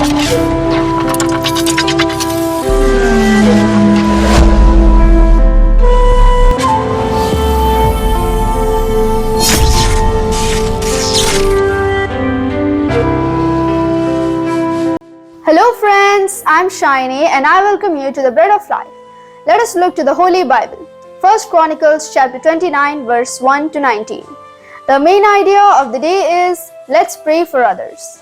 Hello friends, I'm Shiny and I welcome you to the Bread of Life. Let us look to the Holy Bible. 1 Chronicles chapter 29 verse 1 to 19. The main idea of the day is, let's pray for others.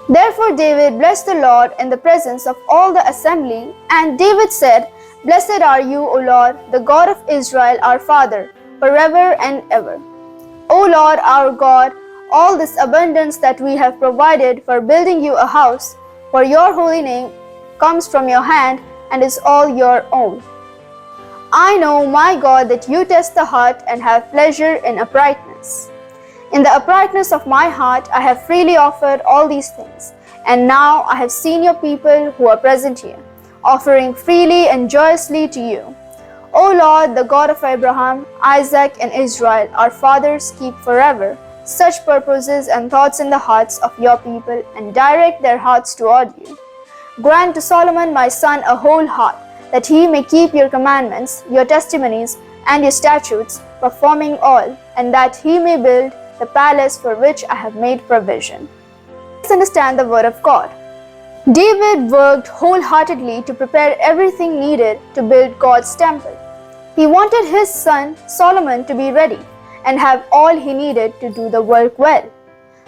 Therefore David blessed the Lord in the presence of all the assembly, and David said, Blessed are you, O Lord, the God of Israel our Father, forever and ever. O Lord our God, all this abundance that we have provided for building you a house, for your holy name, comes from your hand and is all your own. I know, my God, that you test the heart and have pleasure in uprightness. In the uprightness of my heart I have freely offered all these things, and now I have seen your people who are present here, offering freely and joyously to you. O Lord, the God of Abraham, Isaac, and Israel, our fathers, keep forever such purposes and thoughts in the hearts of your people, and direct their hearts toward you. Grant to Solomon my son a whole heart, that he may keep your commandments, your testimonies, and your statutes, performing all, and that he may build the palace for which I have made provision. Let's understand the word of God. David worked wholeheartedly to prepare everything needed to build God's temple. He wanted his son Solomon to be ready and have all he needed to do the work well.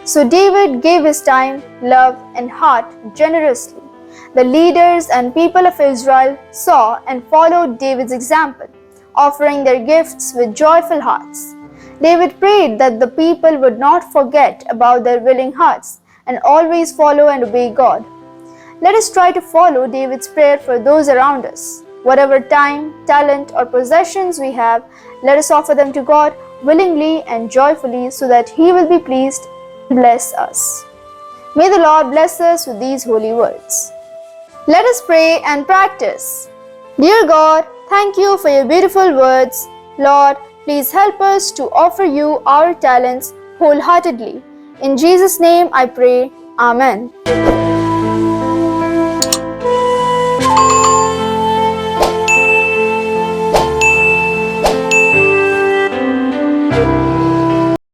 So David gave his time, love, and heart generously. The leaders and people of Israel saw and followed David's example, offering their gifts with joyful hearts. David prayed that the people would not forget about their willing hearts and always follow and obey God. Let us try to follow David's prayer for those around us. Whatever time, talent, or possessions we have, let us offer them to God willingly and joyfully, so that He will be pleased and bless us. May the Lord bless us with these holy words. Let us pray and practice. Dear God, thank you for your beautiful words. Lord, please help us to offer you our talents wholeheartedly. In Jesus' name I pray. Amen.